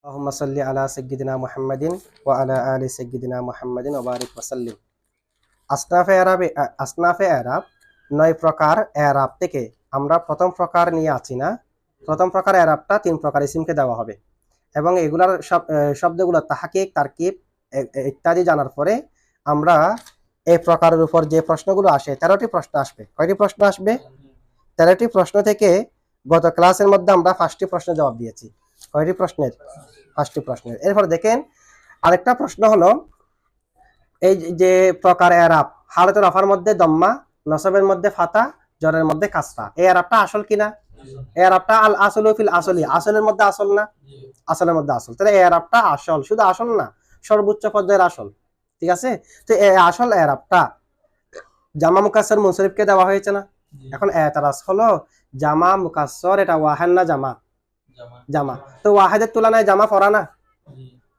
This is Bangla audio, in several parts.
আল্লাহুম্মা সাল্লি আলা সাইয়্যিদিনা মুহাম্মাদিন ওয়া আলা আলি সাইয়্যিদিনা মুহাম্মাদিন ওয়া বারিক ওয়া সাল্লিম। আসনাফে এরাব ৯ প্রকার এরাব থেকে আমরা প্রথম প্রকার নিয়ে আছি না। প্রথম প্রকার এরাবটা ৩ প্রকার ইসিমকে দেওয়া হবে এবং এগুলার শব্দগুলো তাহকিক, তারকিব ইত্যাদি জানার পরে আমরা এই প্রকারের উপর যে প্রশ্নগুলো আসে ১৩টি প্রশ্ন আসবে। কয়টি প্রশ্ন আসবে? ১৩টি প্রশ্ন থেকে গত ক্লাসের মধ্যে আমরা ৫টি প্রশ্নের জবাব দিয়েছি। কয়টি প্রশ্নের? ৫টি প্রশ্নের। এরপর দেখেন আরেকটা প্রশ্ন হলো এই যে প্রকার এরাব হালতে রফার মধ্যে দম্মা, নসবের মধ্যে ফাতা, জরের মধ্যে কাসরা। এই এরাবটা আসল কিনা? এই এরাবটা আল আসলু ফিল আসলি, আসলের মধ্যে আসল না? আসলের মধ্যে আসল। তাহলে এই এরাবটা আসল, শুধু আসল না, সর্বোচ্চ পর্যায়ের আসল। ঠিক আছে? তো এই আসল এরাবটা জামা মুকাসসর মুনসরিফকে দেওয়া হয়েছে না? এখন এতারাজ হলো জামা মুকাসসর এটা ওয়াহেদ না জামা? জামা। তো ওয়াহেদের তুলনায় জামা ফরা না?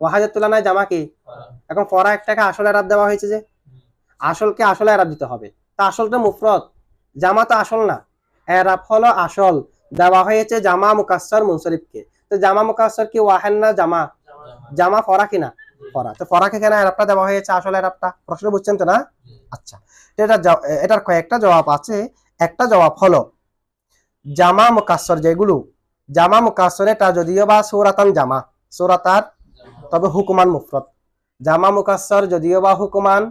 ওয়াহেদের তুলনায় জামা কি? এখন ফরা একটাকে আসল এরাব দেওয়া হয়েছে যে, আসলকে আসলে এরাব দিতে হবে। তা আসলটা মুফরদ, জামা তো আসল না। এরাব হলো আসল, দেওয়া হয়েছে জামা মুকাসসর মুনসরিফকে। তো জামা মুকাসসর কি ওয়াহেদ না জামা? জামা ফরা কিনা? ফরা। তো ফরাকে কেন এরাবটা দেওয়া হয়েছে আসল এরাবটা? প্রশ্ন বুঝছেন তো না? আচ্ছা, এটার কয়েকটা জবাব আছে। একটা জবাব হলো জামা মুকাসসর যেগুলো জামা মুকাসসর এটা যদিও বা সূরাতান জামা, সূরাতার তবে হুকুমান মুফরদ। জামা মুকাসসর যদিও বা হুকুমান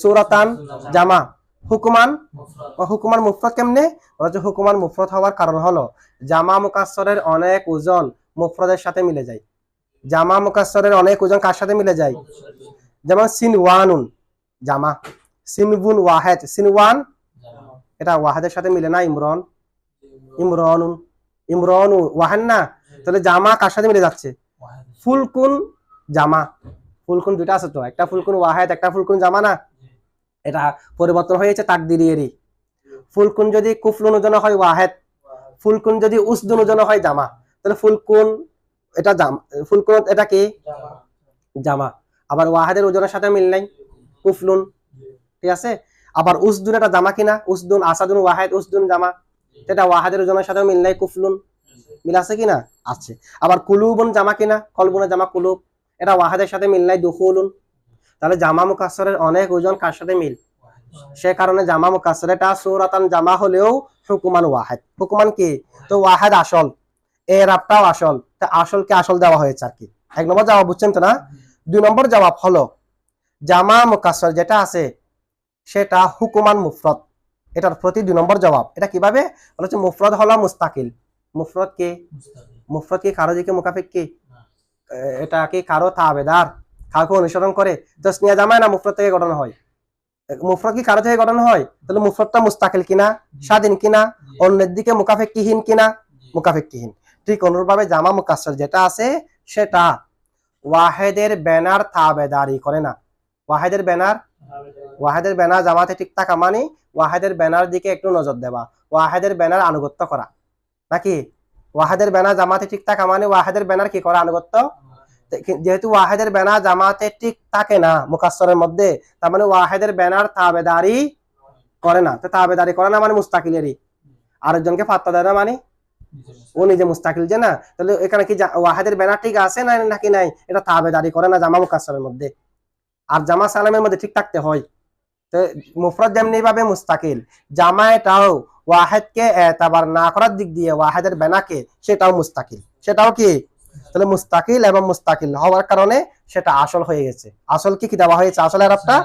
সূরাতান জামা, হুকুমান মুফরদ কেমনে? হুকুমান মুফরদ হওয়ার কারণ হলো জামা মুকাসসরের অনেক ওজন মুফরদের সাথে মিলে যায়। জামা মুকাসসরের অনেক ওজন কার সাথে মিলে যায়? যেমন সিনওয়ানুন জামা, সিনবুন ওয়াহেদ, সিনওয়ান এটা ওয়াহেদের সাথে মিলে না। ইমরানুন ওয়াহেদ না। তাহলে জামা কার সাথে মিলে যাচ্ছে? ফুলকুন জামা, ফুলকুন দুইটা আছে তো, একটা ফুলকুন ওয়াহেদ, একটা ফুলকুন জামা না? এটা পরিবর্তন হয়েছে তাকদিরিয়েরই। ফুলকুন যদি কুফলুন ওজন হয় ওয়াহেদ, ফুলকুন যদি উসদুন ওজন হয় জামা। তাহলে ফুলকুন এটা জামা, ফুলকুন এটা কি? জামা। আবার ওয়াহেদের ওজনের সাথে মিল নাই, কুফলুন। ঠিক আছে? আবার উসদুন এটা জামা কিনা? উসদুন, আসাদুন ওয়াহেদ, উসদুন জামা। এটা ওয়াহেদের ওজনের সাথে মিল নাই, কুফলুন। মিল আছে কিনা? আছে। আবার কুলুবুন জামা কিনা? কলবুনের জামা কুলুব, এটা ওয়াহেদের সাথে মিল নাই, দুখুলুন। তাহলে জামা মুকাসসরের অনেক ওজন কার সাথে মিল? সে কারণে জামা মুকাসসর এটা সূরাতান জামা হলেও হুকুমান ওয়াহেদ। হুকুমান কি? তো ওয়াহেদ আসল, এরাবটাও আসল। তা আসলকে আসল দেওয়া হয়েছে আর কি। ১ নম্বর জবাব বুঝছেন তো না? ২ নম্বর জবাব হলো জামা মুকাসসর যেটা আছে সেটা হুকুমান মুফরদ। এটার প্রতি ২ নম্বর জবাব। এটা কিভাবে? বলছে মুফরদ হলো মুস্তাকিল। মুফরদ কি? মুফরদ কি কারো দিকে মুকাফিক কি? এটা কি কারো তাবেদার, কাউকে অনুসরণ করে? তাসনিয়া জামায় না মুফরদ থেকে গঠন হয়? মুফরদ কি কারো থেকে গঠন হয়? তাহলে মুফরদটা মুস্তাকিল কিনা? স্বাধীন কিনা? অন্যের দিকে মুকাফিকহীন কিনা? মুকাফিকহীন। ঠিক অনুরূপভাবে জামা মুকাসসর যেটা আছে সেটা ওয়াহেদের ব্যানার তাবেদারি করে না। ওয়াহেদের ব্যানার জামাতে ঠিক থাকা মানে ওয়াহেদের ব্যানার দিকে একটু নজর দেওয়া, ওয়াহেদের ব্যানার আনুগত্য করা নাকি? ওয়াহেদের ব্যানার জামাতে ঠিক থাকা মানে ওয়াহেদের ব্যানার কি করা? আনুগত্য। যেহেতু ওয়াহেদের ব্যানার জামাতে ঠিক থাকে না মুকাসসরের মধ্যে, তার মানে ওয়াহেদের ব্যানার তাবেদারি করে না। তো তাবেদারি করে না মানে মুস্তাকিলেরই, আরেকজনকে পাত্তা দেয় না মানে ও নিজে মুস্তাকিল যে না। তাহলে এখানে কি ওয়াহেদের ব্যানার ঠিক আছে না নাকি নাই? এটা তাবেদারি করে না জামা মুকাসসরের মধ্যে। আর জামা সালামের মধ্যে ঠিক থাকতে হয়। তো মুফরদ যেমনি ভাবে মুস্তাকিল, জামা এটাও ওয়াহেদকে এতাবার না করার দিক দিয়ে ওয়াহেদের ব্যানাকে সেটাও মুস্তাকিল। সেটাও কি? তাহলে মুস্তাকিল এবং মুস্তাকিল হওয়ার কারণে সেটা আসল হয়ে গেছে। আসল কি দেওয়া হয়েছে? আসল এরাবটা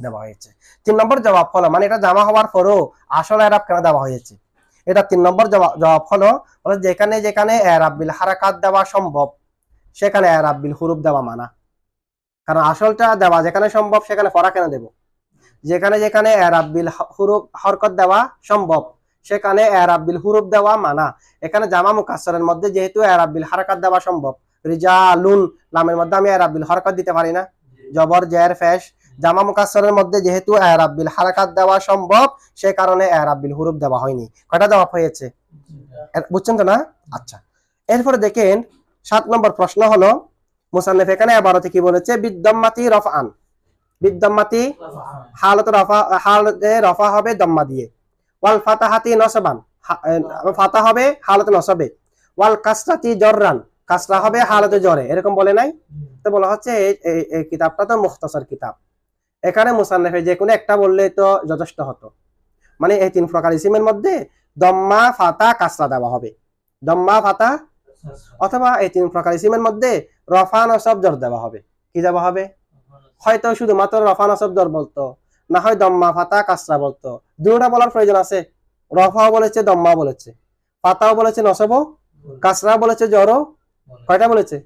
দেওয়া হয়েছে। ৩ নম্বর জবাব হলো মানে এটা জামা হওয়ার পরও আসল এরাব কেন দেওয়া হয়েছে? এটা ৩ নম্বর জবাব হলো যেখানে যেখানে এরাব বিল হারাকাত দেওয়া সম্ভব সেখানে এরাব বিল হুরুফ দেওয়া মানা। কারণ আসলটা দেওয়া যেখানে সম্ভব সেখানে ফরা কেন দেব? যেখানে যেখানে এরাব বিল হুরুফ হরকত দেওয়া সম্ভব সেখানে এরাব বিল হুরুফ দেওয়া মানা। এখানে জামা মুকাসসরের মধ্যে যেহেতু এরাব বিল হারাকাত দেওয়া সম্ভব, রিজালুন লামের মধ্যে আমি এরাব বিল হরকত দিতে পারি না, জবর জের পেশ। জামা মুকাসসরের মধ্যে যেহেতু এরাব বিল হারাকাত দেওয়া সম্ভব সে কারণে এরাব বিল হুরুফ দেওয়া হয়নি। কয়টা জবাব হয়েছে? বুঝছেন তো না? আচ্ছা, এরপরে দেখেন ৭ নম্বর প্রশ্ন হলো মুসান্নিফ এখানে আবারতে কি বলেছে? বিদ্দাম্মাতি রফআন, বিদ্দাম্মাতি হালতে রফা হবে দম্মা দিয়ে, ওয়াল ফাতাহাতি নসবান ফাতা হবে হালতে নসবে, ওয়াল কাসরাতি জররান কাসরা হবে হালতে জ্বরে, এরকম বলে নাই? তো বলা হচ্ছে এই কিতাবটা তো মুখতাসার কিতাব, এখানে মুসান্নিফে যে কোনো একটা বললে তো যথেষ্ট হতো। মানে এই তিন প্রকার ইসিমের মধ্যে দম্মা ফাতা কাসরা দেওয়া হবে, দম্মা ফাতা, অথবা এই তিন প্রকার ইসিমের মধ্যে রফা নসব জর দেওয়া হবে। কি দেওয়া হবে? হয়তো শুধুমাত্র রফা নসব জর বলতো, না হয় দম্মা ফাতা কাসরা বলতো। দুটোটা বলার প্রয়োজন আছে, রফাও বলেছে দম্মাও বলেছে, ফাতাও বলেছে নসবও, কাসরাও বলেছে জরও। কয়টা বলেছে?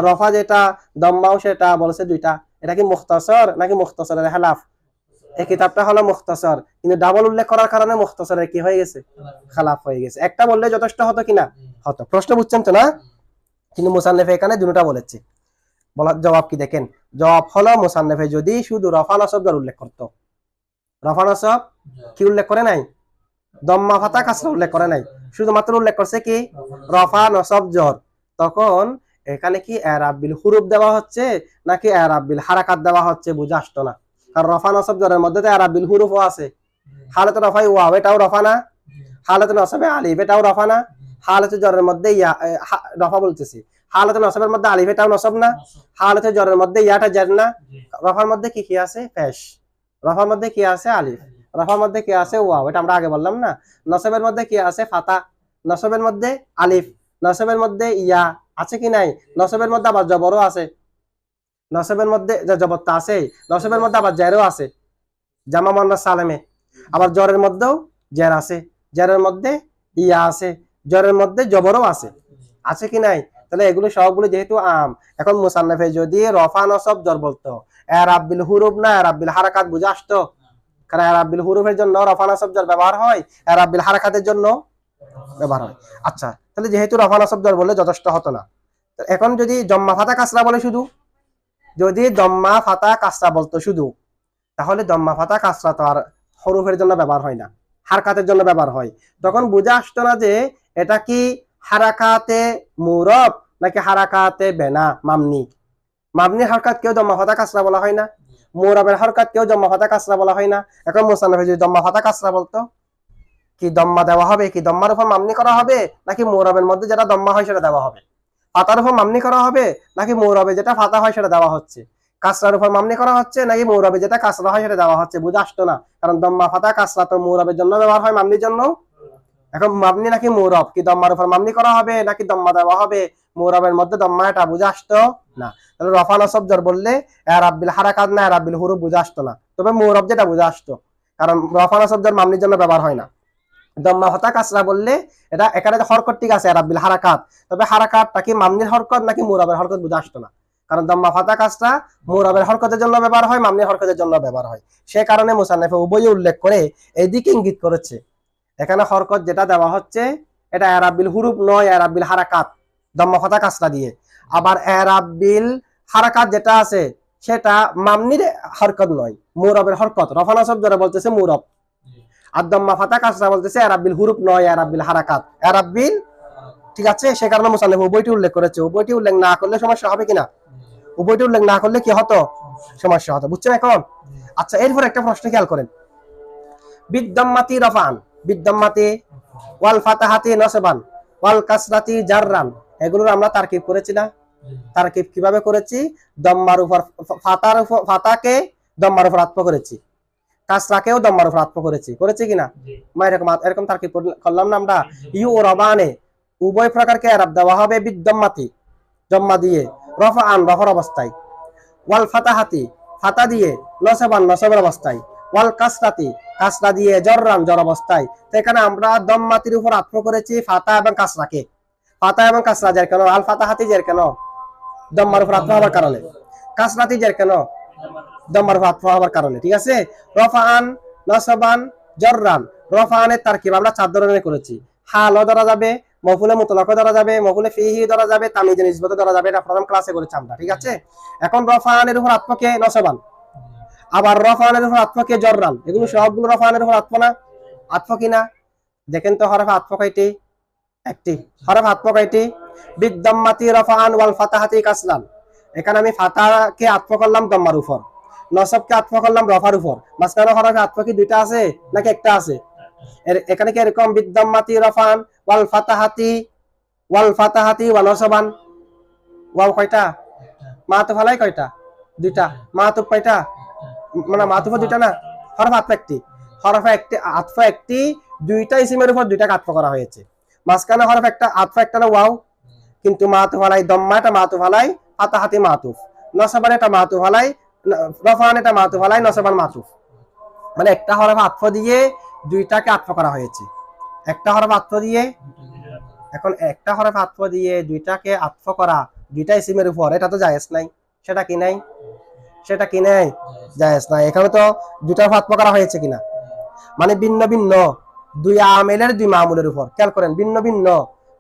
রফা যেটা দম্মাও সেটা বলেছে দুইটা। এটা কি মুখতাসর নাকি মুখতাসরের খেলাফ? এই কিতাবটা হলো মুখতাসর, কিন্তু ডাবল উল্লেখ করার কারণে মুখতাসরের কি হয়ে গেছে? খেলাফ হয়ে গেছে। একটা বললে যথেষ্ট হতো কিনা? হতো। প্রশ্ন বুঝছেন তো না? কিন্তু মুসান্নিফে এখানে দুটোটা বলেছে। বলার জবাব কি দেখেন, জবাব হলো মুসান্নিফে যদি শুধু রফা নসব জর উল্লেখ করতো, রফা নসব কি উল্লেখ করে নাই? দম্মা ফাতা কাসরা উল্লেখ করে নাই, শুধুমাত্র উল্লেখ করছে কি? রফা নসব জর। তখন এখানে কি এরাব বিল হুরুফ দেওয়া হচ্ছে নাকি এরাব বিল হারাকাত দেওয়া হচ্ছে বুঝে আসতো না। কারণ রফা নসব জরের মধ্যে তো এরাব বিল হুরুফও আছে। হালাতে রফাই ওয়াও এটাও রফা না, হালাতে নসবে আলিফ এটাও রফা না, হালাতে জরের মধ্যে ইয়া রফা বলতেছি, হালাতে নসবের মধ্যে আলিফ এটাও নসব না, হালাতে জরের মধ্যে ইয়াটা জার না। রফার মধ্যে কি কি আছে? পেশ। রফার মধ্যে কি আছে? আলিফ। রফার মধ্যে কি আছে? ওয়াও, এটা আমরা আগে বললাম না। নসবের মধ্যে কি আছে? ফাতা। নসবের মধ্যে আলিফ। নসবের মধ্যে ইয়া আছে কি নাই? নসবের মধ্যে আবার জবরও আছে, নসবের মধ্যে জবরটা আছে, নসবের মধ্যে আবার জেরও আছে, জামা মুয়ান্নাস সালেমে। আবার জরের মধ্যেও জের আছে, জেরের মধ্যে ইয়া আছে, জরের মধ্যে জবরও আছে, আছে কি নাই? তাহলে এগুলো সবগুলো যেহেতু আম, এখন মুসান্নিফে যদি রফা নসব জর বলতো, এরাব বিল হুরুফ না এরাব বিল হারাকাত বুঝে আসতো? কারণ এরাব বিল হুরুফের জন্য রফা নসব জর ব্যবহার হয়, এরাব বিল হারাকাতের জন্য ব্যবহার হয়। আচ্ছা, তাহলে যেহেতু রফা নসব জর বললে যথেষ্ট হতো না, এখন যদি জম্মা ফাতা কাসরা বলে শুধু, যদি দম্মা ফাতা কাসরা বলতো শুধু, তাহলে দম্মা ফাতা কাসরা তো আর হরুফের জন্য ব্যবহার হয় না, হারকাতের জন্য ব্যবহার হয়। তখন বুঝে আসতো না যে এটা কি হারাকাতে মুরব নাকি হারাকাতে বেনা মামনি। মামনি হরকাত কেউ দম্মা ফাতা কাসরা বলা হয় না, মুরবের হরকাত কেউ দম্মা ফাতা কাসরা বলা হয় না। এখন মুসান্নিফে যদি দম্মা ফাতা কাসরা বলতো, কি দম্মা দেওয়া হবে? কি দম্মার উপর মামনি করা হবে নাকি মুরবের মধ্যে যেটা দম্মা হয় সেটা দেওয়া হবে? ফাতার উপর মামনি করা হবে নাকি মুরবে যেটা ফাতা হয় সেটা দেওয়া হচ্ছে? কাসরার উপর মামনি করা হচ্ছে নাকি মুরবে যেটা কাসরা হয় সেটা দেওয়া হচ্ছে? বুঝে আসতো না, কারণ দম্মা ফাতা কাসরা তো মুরবের জন্য ব্যবহার হয়, মামনির জন্য। এখন মামনি নাকি মুরব, কি দম্মার উপর মামনি করা হবে নাকি দম্মা দেওয়া হবে মুরবের মধ্যে দম্মা, এটা বুঝে আসতো না। তাহলে রফা নসব জর বললে এরাব বিল হারাকাত না এরাব বিল হুরুফ বুঝে আসতো না, তবে মুরব যেটা বুঝে আসতো, কারণ রফা নসব জর মামনির জন্য ব্যবহার হয় না। দম্মা ফাতা কাসরা বললে এটা এখানে হরকত ঠিক আছে এরাব বিল হারাকাত, তবে হারাকাতটা কি মামনির হরকত নাকি মুরবের হরকত বুঝে আসতো না, কারণ দম্মা ফাতা কাসরা মুরবের হরকতের জন্য ব্যবহার হয়, মামনির হরকতের জন্য ব্যবহার হয়। সে কারণে মুসান্নিফে উভয়ে উল্লেখ করে এইদিকে ইঙ্গিত করেছে, এখানে হরকত যেটা দেওয়া হচ্ছে এটা এরাব বিল হুরুফ নয়, এরাব বিল হারাকাত, দম্মা ফাতা কাসরা দিয়ে। আবার এরাব বিল হারাকাত যেটা আছে সেটা মামনির হরকত নয়, মুরবের হরকত। রফা নসব জরে বলতেছে মুরব, আর দম্মা ফাতা কাসরা বলতেছে এরাব বিল হুরুফ নয়, এরাব বিল হারাকাত, এরাব বিল, ঠিক আছে। সে কারণে মুসান্নিফ উভয়টি উল্লেখ করেছে। উভয়টি উল্লেখ না করলে সমস্যা হবে কিনা? উভয়টি উল্লেখ না করলে কি হতো? সমস্যা হতো। বুঝছেন এখন? আচ্ছা, এরপর একটা প্রশ্ন খেয়াল করেন, বিদ্দাম্মাতি রফান, বিদ্দাম্মাতি ওয়াল ফাতাহাতি নসবান ওয়াল কাসরাতি জাররান, এগুলোর আমরা তারকিব করেছি না? তারকিব কিভাবে করেছি? দম্মার উপর ফাতার উপর, ফাতাকে দম্মার উপর আত্ম করেছি, কাসরাকেও দম্মার উপর আত্ম করেছি, করেছি কিনা? এরকম এরকম তারকিব করলাম না আমরা। ইউ ও রবানে, উভয় প্রকারকে এরাব দেওয়া হবে বিদ্দাম্মাতি, জম্মা দিয়ে, রফাআন রফার অবস্থায়, ওয়াল ফাতাহাতি ফাতা দিয়ে, নসবান নসবের অবস্থায়, ওয়াল কাসরাতি কাসরা দিয়ে, জররান জর অবস্থায়। তো এখানে আমরা দম্মাতির উপর আত্ম করেছি ফাতা এবং কাসরাকে। ফাতা এবং কাসরা জের কেন? আল ফাতাহাতি জের কেন? দম্মার উপর আত্ম হওয়ার কারণে। কাসরাতি জের কেন? দম্মার উপর আত্ম হওয়ার কারণে। ঠিক আছে, রফাআন নসবান জররান। রফাআনের তারকিব আমরা 4 ধরনের করেছি, হালও ধরা যাবে, মফুলে মুতলাকও ধরা যাবে, মফুলে ফিহি ধরা যাবে, তামিজে নিসবতে ধরা যাবে। এটা প্রথম ক্লাসে করেছি আমরা, ঠিক আছে। এখন রফাআনের উপর আত্মকে নসবান, আবার রফাআনের উপর আত্মকে জররান, এগুলো সবগুলো রফাআনের উপর আত্ম না? আত্ম কিনা দেখেন তো, হরফে আত্ম কয়টি? একটি। হরফে আত্ম কয়টি? বিদ্দাম্মাতি রফাআন ওয়াল ফাতাহাতি কাসরান। এখানে আমি ফাতাকে আত্ম করলাম দম্মার উপর, নসবকে আত্ম করলাম রফার উপর। মাঝখানে হরফে আত্ম কি দুইটা আছে নাকি একটা আছে? এখানে কি এরকম বিদ্দাম্মাতি রফাআন ওয়াল ফাতাহাতি ওয়া নসবান, ওয়াও কয়টা, মাতুফ আলাই কয়টা, দুইটা, মাতুফ কয়টা, মানে মাতুফ দুইটা না, হরফ আতফ একটি, হরফ একটি আতফ একটি, দুইটা ইসিমের উপর দুইটাকে আতফ করা হয়েছে। মাঝখানে হরফ একটা আতফ একটা না ওয়াও, কিন্তু মাতুফ আলাই দম্মা এটা মাতুফ আলাই ফাতাহাতি মাতুফ, নসবান এটা মাতুফ আলাই, রফান এটা মাতুফ আলাই নসবান মাতুফ, মানে একটা হরফ আতফ দিয়ে দুইটাকে আতফ করা হয়েছে। একটা হরফ আতফ দিয়ে, এখন একটা হরফ আতফ দিয়ে দুইটাকে আতফ করা দুইটা ইসিমের উপর, এটা তো জায়েজ নাই। সেটা কি নাই, সেটা কি নাই, জায়েজ নাই। এখানে তো দুইটা আতফ করা হয়েছে কিনা, মানে ভিন্ন ভিন্ন দুই আমেলের দুই মামুলের উপর। খেয়াল করেন, ভিন্ন ভিন্ন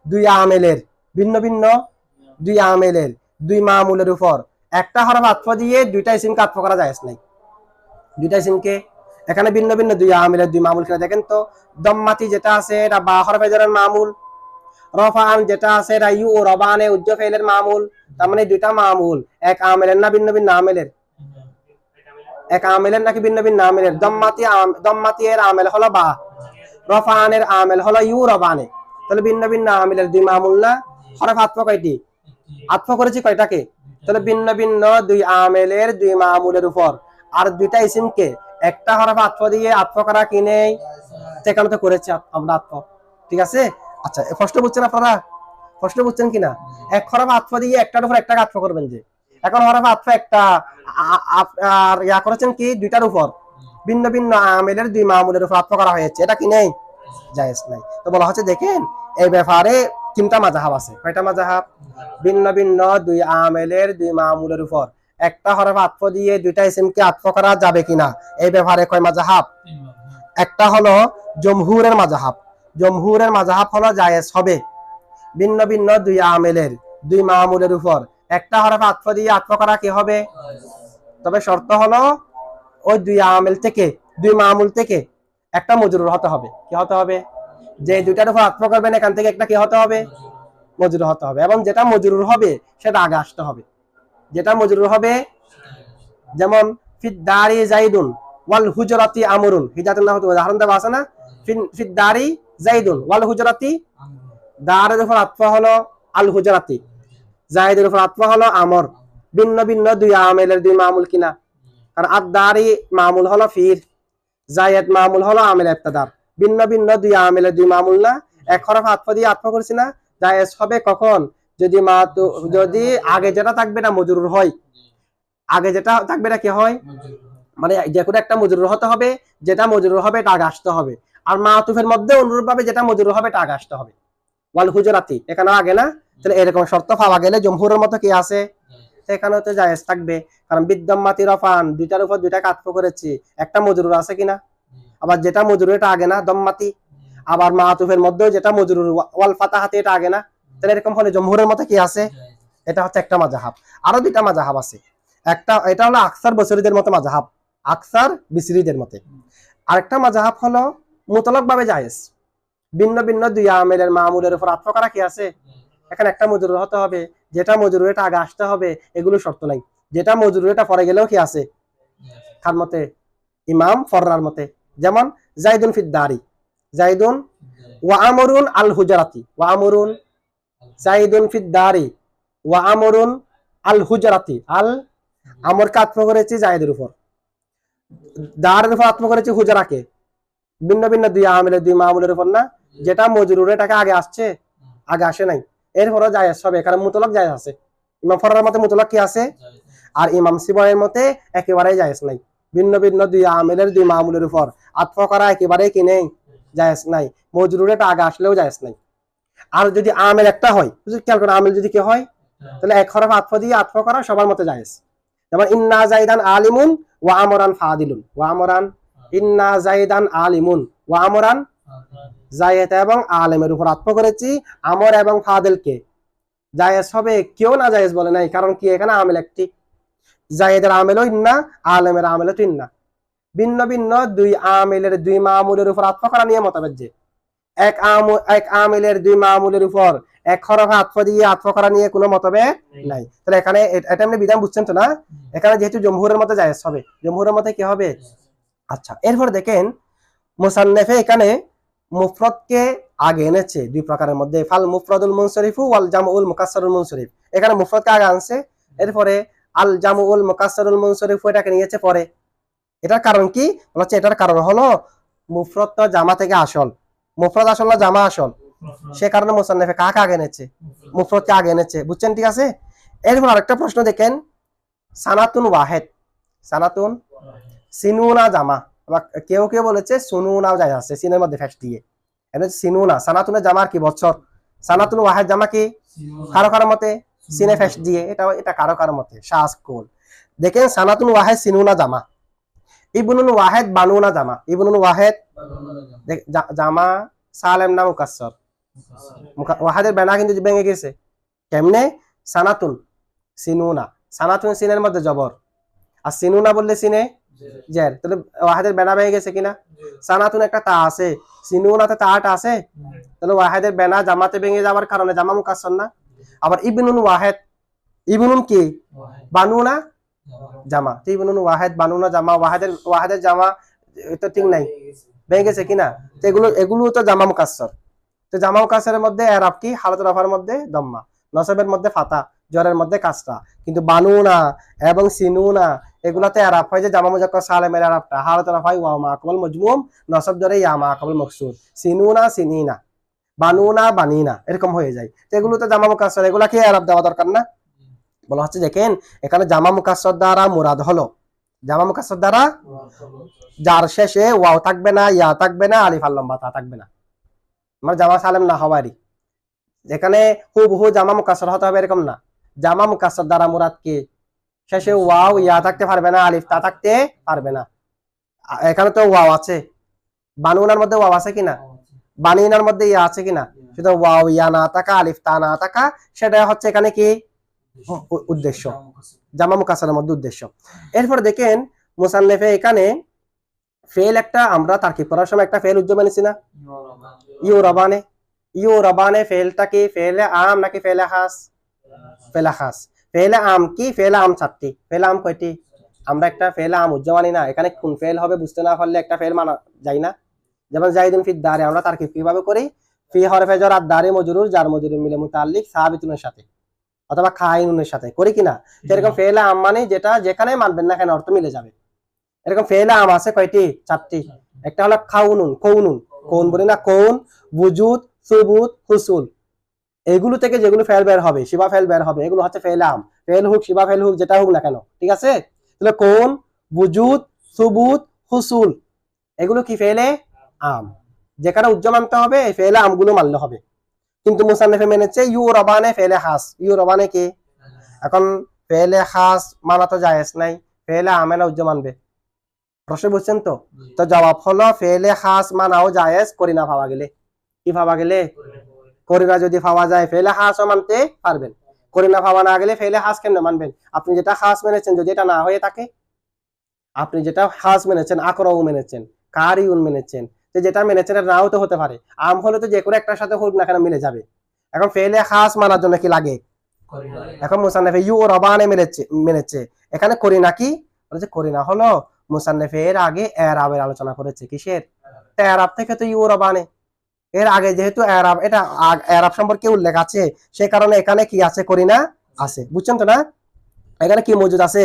দুই আমেলের, ভিন্ন ভিন্ন দুই আমেলের দুই মামুলের উপর একটা হরফ আতফ দিয়ে দুইটা ইসিমকে আতফ করা জায়েজ নাই। দুইটা ইসিমকে এখানে ভিন্ন ভিন্ন দুই আমেলের দুই মামুল কিনা দেখেন তো। দম্মাতি যেটা আছে এটা বা হরফে জারের মামুল, রফান যেটা আছে এটা ইউ ও রবানে উজ্জ ফেলের মামুল। তার মানে দুইটা মামুল এক আমেলের না ভিন্ন ভিন্ন আমেলের, এক আমেলের নাকি ভিন্ন ভিন্ন আমেলের। দম্মাতি এর আমেল হলো বা, রফানের আমেল হলো ইউ রবানে, তাহলে ভিন্ন ভিন্ন আমেলের দুই মামুল না। হরফ আতফ কয়টি, আতফ করেছি কয়টাকে, তাহলে ভিন্ন ভিন্ন দুই আমেলের দুই মামুলের উপর আর দুইটা ইসিমকে একটা হরফ আতফ দিয়ে আতফ করা কি নেই, সেখানে তো করেছি আমরা আতফ, ঠিক আছে। আচ্ছা কষ্ট বুঝছেন আপনারা, কষ্ট বুঝছেন কিনা? এক হরফ আতফ দিয়ে একটার উপর একটাকে আতফ করবেন যে, এখন হরফ আতফ একটা আর ইয়া করেছেন কি দুইটার উপর, ভিন্ন ভিন্ন আমেলের দুই মামুলের উপর আতফ করা হয়েছে, এটা কি নেই, জায়েজ নাই। তো বলা হচ্ছে দেখেন এই ব্যাপারে তিনটা মাযহাব আছে। কয়টা মাযহাব? ভিন্ন ভিন্ন দুই আমেলের দুই মামুলের উপর একটা হরফ আতফ দিয়ে দুইটা ইসিমকে আতফ করা যাবে কিনা, এই ব্যাপারে কয় মাযহাব? একটা হলো জমহুরের মাযহাব, জমহুরের মাযহাব হলো জায়েজ হবে ভিন্ন ভিন্ন দুই আমেলের দুই মামুলের উপর একটা হরফ আতফ দিয়ে আতফ করা কি হবে, তবে শর্ত হলো ওই দুই আমেল থেকে দুই মামুল থেকে একটা মজরুর হতে হবে। কি হতে হবে? যে দুইটার উপর আতফ করবেন এখান থেকে একটা কি হতে হবে, মজরুর হতে হবে। এবং যেটা মজরুর হবে সেটা আগে আসতে হবে, যেটা মজরুর হবে। যেমন ফিদ দারি জাইদুন ওয়াল হুজরাতি আমরুন, হিজাতুন না হতে উদাহরণ দেওয়া আছে না, ফিদ দারি জাইদুন ওয়াল হুজরাতি, দারের উপর আতফ হলো আল হুজরাতি, জাইদের উপর আতফ হলো আমর। ভিন্ন ভিন্ন দুই আমেলের দুই মামুল কিনা, কারণ আদ-দারি মামুল হলো ফির, জায়েদ মামুল হলো আমেল ইবতিদার। ভিন্ন ভিন্ন দুই আমেলের দুই মামুল না, এক হরফ আতফ দিয়ে আতফ করছি না, জায়েজ হবে কখন, যদি আগে যেটা থাকবে এটা মজরুর হয়, আগে যেটা থাকবে এটা কি হয়, মানে যে কোনো একটা মজরুর হতে হবে, যেটা মজরুর হবে এটা আগে আসতে হবে। আর মাতুফের মধ্যে অনুরূপভাবে যেটা মজরুর হবে এটা আগে আসতে হবে। ওয়াল হুজরাতি এখানে আগে না, তাহলে এরকম শর্ত পাওয়া গেলে জমহুরের মতো কি আছে, সেখানেও তো জায়েজ থাকবে। কারণ বিদ্যম্মাতি রফান দুইটার উপর দুইটা আতফ করেছি, একটা মজরুর আছে কিনা, আবার যেটা মজরুর এটা আগে না দম্মাতি, আবার মাতুফের মধ্যেও যেটা মজরুর ওয়াল ফাতাহাতি এটা আগে না, তাহলে এরকম হলে জমহুরের মতো কি আছে, এটা হচ্ছে একটা মাযহাব। আরো দুইটা মাযহাব আছে, একটা এটা হলো আকসার বসরিদের মতো মাযহাব, আকসার বিসরিদের মতে। আরেকটা মাযহাব হলো মুতলাক ভাবে জায়েজ, ভিন্ন ভিন্ন দুই আমেলের মামুলের উপর আতফ করা কি আছে, এখানে একটা মজরুর হতে হবে, যেটা মজরুর এটা আগে আসতে হবে, এগুলো শর্ত নাই। যেটা মজরুর এটা পরে গেলেও কি আছে, কার মতে, ইমাম ফররার মতে। যেমন জাইদুন ফিদ দারি, জাইদুন ওয়া আমরুন আল হুজরাতি, ওয়া আমরুন জাইদুন ফিদ দারি ওয়া আমরুন আল হুজরাতি, আল আমর কে আতফ করেছি জায়েদের উপর, দারের উপর আতফ করেছি হুজরাকে, ভিন্ন ভিন্ন দুই আমেলের দুই মামুলের উপর না, যেটা মজরুর এটাকে আগে আসছে, আগে আসে নাই, এরপরও জায়েজ হবে। এখানে মুতলাক জায়েজ আছে, ইমাম ফররার মতে মুতলাক কি আছে, আর ইমাম সিবয়ের মতে একেবারেই জায়েজ নাই। ভিন্ন ভিন্ন দুই আমেলের দুই মামুলের উপর আতফ করা একেবারেই কি নেই, জায়েজ নাই, মজরুর এটা আগে আসলেও জায়েজ নাই। আর যদি আমেল একটা হয়, খেয়াল করো আমেল যদি কি হয়, তাহলে এক হরফ আতফ দিয়ে আতফ করা সবার মতে জায়েজ। যেমন ইন্না জাইদান আলিমুন ওয়া আমরান ফাদিলুন, ওয়া আমরান, ইন্না জাইদান আলিমুন ওয়া আমরান, জায়েদ এবং আলেমের উপর আতফ করেছি আমর এবং ফাদিলকে, জায়েজ হবে, কেউ না জায়েজ বলে নাই। কারণ কি, এখানে আমেল একটি, জায়েদের আমেলও ইন্না, আলেমের আমেলও তো ইন্না। ভিন্ন ভিন্ন দুই আমেলের দুই মামুলের উপর আতফ করা নিয়ে মতভেদ যে, এক আমেলের দুই মামুলের উপর এক হরফ আতফ দিয়ে আতফ করা নিয়ে কোনো মতভেদ নাই। তাহলে এখানে এটা আপনি বিধান বুঝছেন তো না, এখানে যেহেতু জমহুরের মতে জায়েজ হবে, জমহুরের মতে কি হবে। আচ্ছা এরপর দেখেন মুসান্নেফে এখানে মুফরদকে আগে এনেছে দুই প্রকারের মধ্যে, ফাল মুফরাদুল মুনসরিফু ওয়াল জামউল মুকাসসারুল মুনসরিফ, এখানে মুফরাদকে আগে আনছে, এরপরে আল জামউল মুকাসসারুল মুনসরিফ এটাকে নিয়েছে পরে। এটার কারণ কি বলছে? এটার কারণ হলো মুফরদ তো জামা থেকে আসল, মুফরদ আসল না জামা আসল, সে কারণে মুসান্নিফে কাকে আগে এনেছে? মুফরদকে আগে এনেছে। বুঝছেন? ঠিক আছে। এরপর আরেকটা প্রশ্ন দেখেন, সানাতুন ওয়াহেদ, সানাতুন সিনুনা জামা, কেউ কেউ বলেছে সুনুনাও যায় আছে সিনের মধ্যে ফ্যাস দিয়ে, এটা সিনুনা। সানাতুনের জামা কি বছর, সানাতুন ওয়াহেদ জামা কি কারো কারো মতে সিনে ফ্যাস দিয়ে, এটা কারো কারো মতে শাসকুল। দেখেন সানাতুন ওয়াহেদ সিনুনা জামা, ইবনুন ওয়াহেদ বানুনা জামা, ইবনুন ওয়াহেদ জামা সালেম না মুকাসসর, ওয়াহেদের বেনা কিন্তু ভেঙে গেছে কেমনে? সানাতুন সিনুনা, সানাতুন সিনের মধ্যে জবর, আর সিনুনা বললে সিনে জের, তাহলে ওয়াহেদের বেনা ভেঙে গেছে কিনা? সানাতুন একটা তা আছে, সিনুনাতে তাটা আছে, তাহলে ওয়াহেদের বেনা জামাতে ভেঙে যাওয়ার কারণে জামা মুকাসসর না। আবার ইবনুন ওয়াহেদ, ইবনুন কি বানুনা জামা, তো ইবনুন ওয়াহেদ বানুনা জামা, ওয়াহেদের জামা তো ঠিক নাই, ভেঙে গেছে কিনা? তো এগুলো তো জামা মুকাসসর। তো জামা মুকাসসরের মধ্যে এরাব কি? হালাতুল রাফার মধ্যে দম্মা, নসবের মধ্যে ফাতা, জরের মধ্যে কাসরা। কিন্তু বানুনা এবং সিনুনা এগুলাতে এরাব হয় যে জামা মুজাক্কার সালেমের এরাবটা হালাতুল রাফা ওয়া মাকাবল মজমুম, নসব জরে ইয়া মাকাবল মকসুর, সিনুনা সিনিনা, বানুনা বানিনা, এরকম হয়ে যায়। তো এগুলো তো জামা মুকাসসর, এগুলা কি এরাব দেওয়া দরকার না? বলা হচ্ছে দেখেন এখানে জামা মুকাসসর দ্বারা মুরাদ হলো, জামা মুকাসসর দ্বারা যার শেষে ওয়াও থাকবে না, ইয়া থাকবে না, আলিফ আর লম্বা তা থাকবে না, মানে জামা সালেম না হওয়ারই। এখানে হুবহু জামা মুকাসসর হতে হবে এরকম না, জামা মুকাসসর দ্বারা মুরাদ কি? শেষে ওয়াও ইয়া থাকতে পারবে না, আলিফ তা থাকতে পারবে না। এখানে তো ওয়াও আছে, বানুনার মধ্যে ওয়াও আছে কিনা, বানিনার মধ্যে ইয়া আছে কিনা, শুধু ওয়াও ইয়া না থাকা, আলিফ তা না থাকা, সেটা হচ্ছে এখানে কি উদ্দেশ্য, জামা মুকাসসরের মধ্যে উদ্দেশ্য। এরপর দেখেন মুসান্নিফে এখানে ফেল একটা, আমরা তারকিব করার সময় একটা ফেল উজ্জ্বল মানিছি না, ইউরাবানে, ইউরাবানে ফেলটা কি ফেলে আম নাকি ফেলে খাস? ফেলে খাস। ফেলে আম কি? ফেলে আম চারটি, ফেলে আম কয়টি? আমরা একটা ফেলে আম উজ্জ্বল মানি না, এখানে কোন ফেল হবে বুঝতে না পারলে একটা ফেল মানা যায় না। যেমন জাইদুন ফিদ দারে আমরা তারকিব কিভাবে করি? ফি হরফে জর আর দারে মজরুর, যার মজরুর মিলে মুতাল্লিক সাবিতুনের সাথে অথবা খাইনুনের সাথে করি কিনা? এরকম ফেলে আম মানে যেটা যেখানে মানবেন না কেন অর্থ মিলে যাবে। এরকম ফেলে আম আছে কয়টি? চারটি। একটা হলো খাউনুন, কৌনুন, কৌন বলি না, কৌন, বুজুদ, সুবুত, হুসুল, এগুলো থেকে যেগুলো ফেল বের হবে, শিবা ফেল বের হবে, এগুলো হচ্ছে ফেলে আম। ফেল হোক শিবা ফেল হোক যেটা হোক না কেন, ঠিক আছে? তাহলে কৌন, বুজুদ, সুবুত, হুসুল এগুলো কি ফেলে আম, যেখানে উজ্জ্বল মানতে হবে এই ফেলে আমগুলো মানলে হবে। কিন্তু মুসান্নিফে মেনেছে ইউরাবানে ফেলে খাস, ইউরাবানে কি? এখন ফেলে খাস মানা তো জায়েজ নাই, ফেলে আমেনা উজ্জ্বল মানবে, প্রশ্ন বুঝছেন তো? তো জবাব হলো ফেলে খাস মানাও জায়েজ করি না পাওয়া গেলে। কি পাওয়া গেলে? করিনা যদি পাওয়া যায় ফেলে খাসও মানতে পারবেন, করিনা পাওয়া না গেলে ফেলে খাস কেন মানবেন? আপনি যেটা খাস মেনেছেন যদি এটা না হয়ে থাকে, আপনি যেটা খাস মেনেছেন, আকরাউ মেনেছেন, কারিউন মেনেছেন, তো যেটা মেনেছেন এটা নাও তো হতে পারে, আম হলে তো যে কোনো একটার সাথে হোক না কেন মিলে যাবে। এখন ফেলে খাস মানার জন্য কি লাগে? এখন মুসান্নিফে ইউরাবানে মেনেছে, এখানে করিনা কি বলেছে? করিনা হলো মুসান্নিফে এর আগে এরাবের আলোচনা করেছে, কিসের? এরাব থেকে তো ইউরাবানে, এর আগে যেহেতু এরাব, এটা এরাব সম্পর্কে উল্লেখ আছে, সে কারণে এখানে কি আছে? করিনা আছে। বুঝছেন তো না? এখানে কি মজুদ আছে?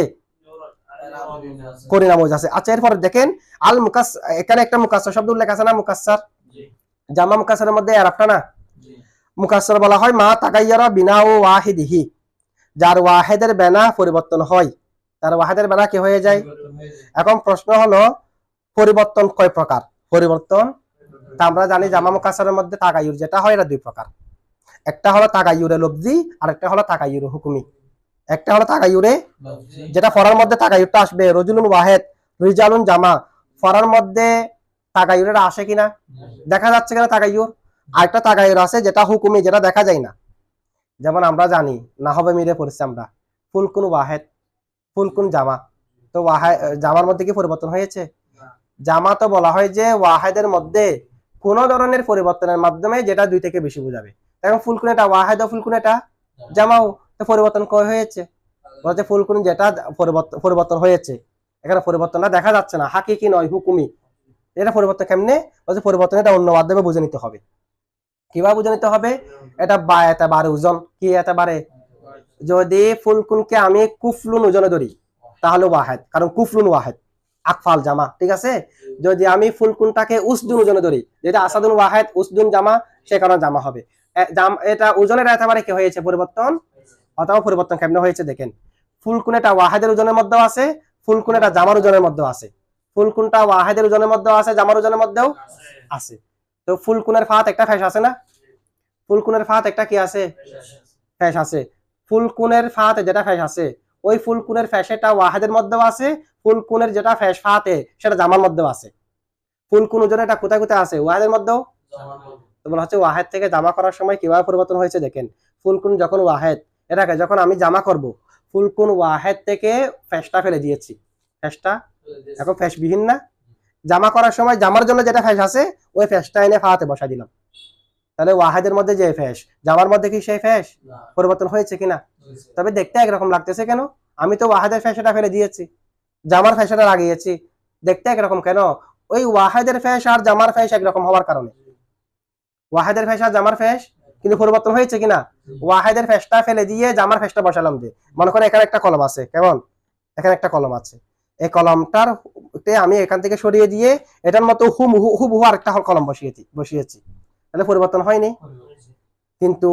করিনা মজুদ আছে। আচ্ছা এরপর দেখেন আল মুকাস, এখানে একটা মুকাসসার শব্দ উল্লেখ আছে না, মুকাসসার, জামা মুকাসসারের মধ্যে এরাবটা না, মুকাসসার বলা হয় মা তাগায়্যারা বিনাউ ওয়াহিদিহি, যার ওয়াহিদের বেনা পরিবর্তন হয়, তার ওয়াহিদের বেনা কি হয়ে যায়? এখন প্রশ্ন হলো পরিবর্তন কয় প্রকার? পরিবর্তন তা আমরা জানি জামা মুকাসসারের মধ্যে তাগায়্যুর যেটা হয় এটা দুই প্রকার, একটা হলো তাগায়্যুরে লফজি আর একটা হলো তাগায়্যুরে হুকুমি। একটা হলো তাগায়্যুরে, যেটা ফরার মধ্যে তাগায়্যুরটা আসবে, রজুলুন ওয়াহেদ, রিজালুন জামা, ফরার মধ্যে তাগায়্যুরের আসে কিনা, দেখা যাচ্ছে কিনা তাগায়্যুর। আরেকটা তাগায়্যুর আছে যেটা হুকুমি, যেটা দেখা যায় না। যেমন আমরা জানি না হবে মিলে পড়ছি আমরা ফুলকুন ওয়াহেদ, ফুলকুন জামা, তো ওয়াহেদ জামার মধ্যে কি পরিবর্তন হয়েছে? জামা তো বলা হয় যে ওয়াহেদের মধ্যে কোন ধরনের পরিবর্তনের মাধ্যমে যেটা দুই থেকে বেশি বোঝাবে। এখন ফুলকুন এটা ওয়াহেদ ও ফুলকুন এটা জামাও, তো পরিবর্তন কয় হয়েছে? বলছে ফুলকুন যেটা পরিবর্তন হয়েছে, এখানে পরিবর্তনটা দেখা যাচ্ছে না, হাকিকি নয় হুকুমি। এটা পরিবর্তন কেমনে? বলছে পরিবর্তন এটা অন্য মাধ্যমে বুঝে নিতে হবে। কিভাবে বুঝে নিতে হবে? এটা বা এতেবারে ওজন, কি এতেবারে? যদি ফুলকুনকে আমি কুফলুন ওজনে ধরি তাহলে ওয়াহেদ, কারণ কুফলুন ওয়াহেদ, আকফাল জামা, ঠিক আছে। যদি আমি ফুলকুনটাকে উসদুন ওজনে ধরি, যেটা আসাদুন ওয়াহেদ উসদুন জামা, সে কারণে জামা হবে। এটা ওজনের এতেবারে কি হয়েছে? পরিবর্তন। অথবা পরিবর্তন কেমনে হয়েছে দেখেন, ফুলকুনেটা ওয়াহেদের ওজনের মধ্যেও আছে, ফুলকুনেটা জামার ওজনের মধ্যেও আছে। ফুলকুনটা ওয়াহেদের ওজনের মধ্যেও আছে, জামার ওজনের মধ্যেও আছে। তো ফুলকুনের ফাত একটা ফ্যাস আছে না? ফুলকুনের ফাত একটা কি আছে? ফ্যাস আছে। ফুলকুনের ফাতে যেটা ফ্যাস আছে, ওই ফুলকুনের ফ্যাসেটা ওয়াহেদের মধ্যেও আছে, ফুলকুনের যেটা ফ্যাস ফাতে সেটা জামার মধ্যেও আছে। ফুলকুন ওজনে এটা কোথায় কোথায় আছে? ওয়াহেদের মধ্যেও। তো বলা হচ্ছে ওয়াহেদ থেকে জামা করার সময় কিভাবে পরিবর্তন হয়েছে দেখেন, ফুলকুন যখন ওয়াহেদ, এটাকে যখন আমি জামা করব, ফুলকুন ওয়াহেদ থেকে ফ্যাসটা ফেলে দিয়েছি, ফ্যাসটা এখন ফ্যাসবিহীন না। জামা করার সময় জামার জন্য যেটা ফ্যাস আছে, ওই ফ্যাসটা এনে ফাতে বসাই দিলাম। তাহলে ওয়াহেদের মধ্যে যে ফ্যাস, জামার মধ্যে কি সেই ফ্যাস পরিবর্তন হয়েছে কিনা? তবে দেখতে একরকম লাগতেছে কেন? আমি তো ওয়াহেদের ফ্যাসটা ফেলে দিয়েছি, জামার ফ্যাসটা লাগিয়েছি, দেখতে একরকম কেন? ওই ওয়াহেদের ফ্যাস আর জামার ফ্যাস একরকম হওয়ার কারণে। ওয়াহেদের ফ্যাস আর জামার ফ্যাস কিন্তু পরিবর্তন হয়েছে কিনা? ওয়াহেদের ফ্যাসটা ফেলে দিয়ে জামার ফ্যাসটা বসালাম। যে মনে করে এখানে একটা কলম আছে, কেমন? এখানে একটা কলম আছে, এই কলমটার আমি এখান থেকে সরিয়ে দিয়ে এটার মতো হুবহু আরেকটা কলম বসিয়েছি, তাহলে পরিবর্তন হয়নি। কিন্তু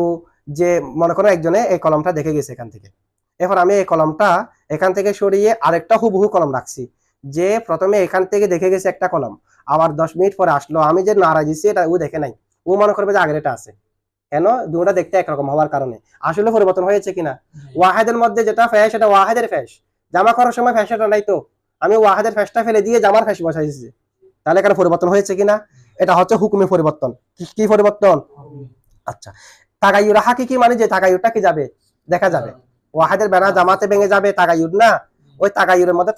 যে মনে করো একজনে এই কলমটা দেখে গেছে এখান থেকে, এরপর আমি এই কলমটা এখান থেকে সরিয়ে আরেকটা হুবহু কলম রাখছি। যে প্রথমে এখান থেকে দেখে গেছে একটা কলম, আবার 10 মিনিট পরে আসলো, আমি যে নাড়া দিচ্ছি এটা ও দেখে নাই, ও মনে করবে যে আগের এটা আছে। কেন? দুটা দেখতে একরকম হওয়ার কারণে। আসলে পরিবর্তন হয়েছে কিনা? ওয়াহেদের মধ্যে যেটা ফ্যাস, সেটা ওয়াহেদের ফ্যাস, জামা করার সময় ফ্যাসটা নাই, তো আমি ওয়াহেদের ফ্যাসটা ফেলে দিয়ে জামার ফ্যাস বসাইছি, তাহলে এখানে পরিবর্তন হয়েছে কিনা? এটা হচ্ছে হুকুমি পরিবর্তন। কি পরিবর্তন? আচ্ছা, তাগায়ুর হাকিকি মানে যে তাগায়ুরটা কি যাবে, দেখা যাবে। ওয়াহেদের বেনা জামাতে ভেঙে যাবে, তাগায়ুর না। ওই তাগায়ুরের মধ্যে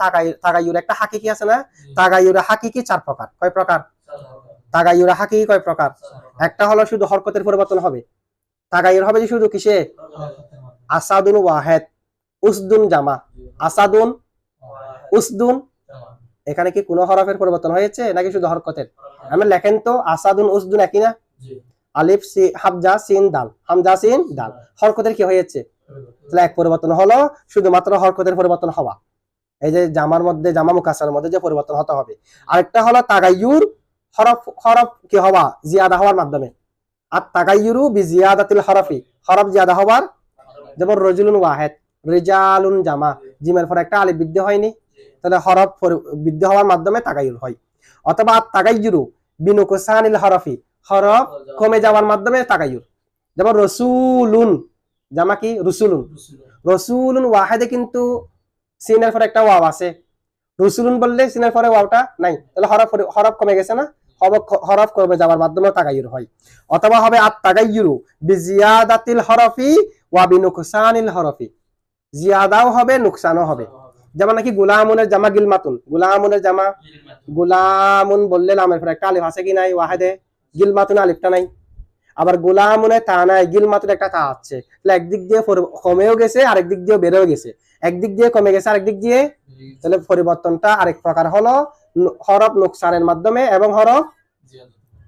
তাগায়ুর একটা হাকিকি আছে না? তাগায়ুর হাকিকি 4 প্রকার। কয় প্রকার? তাগায়ুর হাকিকি কয় প্রকার? একটা হলো শুধু হরকতের পরিবর্তন হবে, তাগায়ুর হবে যে শুধু কিসে? আসাদুন ওয়াহেদ উসদুন জামা, আসাদুন উসদুন। এখানে কি কোনো হরফের পরিবর্তন হয়েছে নাকি শুধু হরকতের? আমরা লেখেন তো, আসাদুন উসদুন একই না? আলিফ সি হামজা সিন দাল, হামজা সিন দাল, হরকতের কি হয়েছে? তাহলে এক পরিবর্তন হলো শুধুমাত্র হরকতের পরিবর্তন হওয়া, এই যে জামার মধ্যে, জামা মুকাসসারের মধ্যে যে পরিবর্তন হতে হবে। আরেকটা হলো তাগায়ুর, হরফ কি হওয়া, জিয়াদা হওয়ার মাধ্যমে। আর তাগায়ুরু বিজিয়াদাতিল হরফি, হরফ জিয়াদা হওয়ার, যেমন রজুলুন ওয়াহেদ, রিজালুন জামা, জিমের পর একটা আলিফ বৃদ্ধি হয়নি, তাহলে হরফ বৃদ্ধি হওয়ার মাধ্যমে তাগায়ুর হয়। অথবা তাগায়ুরু বিনুকসানিল হরফি, হরফ কমে যাওয়ার মাধ্যমে তাগায়ুর। যেমন রসুলুন জামা কি? রসুলুন। রসুলুন ওয়াহেদে কিন্তু সিনের পরে একটা ওয়াও আছে, রসুলুন বললে সিনের পরে ওয়াওটা নাই, তাহলে হরফ কমে গেছে না? হরফ কমে যাওয়ার মাধ্যমে তাগায়ুর হয়। অথবা হবে আত তাগায়ুরু বিজিয়াদাতিল হরফি ওয়া বিনুকসানিল হরফি, জিয়াদাও হবে নুকসানও হবে। যেমন নাকি গুলামুনের জামা গিলমাতুন, গুলামুনের জামা, গুলামুন বললে নামের পরে একটা আলিফ আছে কি নাই ওয়াহেদে? গিলমাতুন আলিফটা নাই। আবার গোলামুনে তা নাই, গিলমাতুন একটা তা আছে, তাহলে একদিক দিয়ে কমেও গেছে, আরেক দিক দিয়ে বেড়েও গেছে, একদিক দিয়ে কমে গেছে, আরেক দিক দিয়ে, তাহলে পরিবর্তনটা আরেক প্রকার হলো হরফ নুকসানের মাধ্যমে এবং হরফ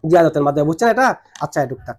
জিয়াদতের মাধ্যমে। বুঝছেন এটা? আচ্ছা, এটুক থাক।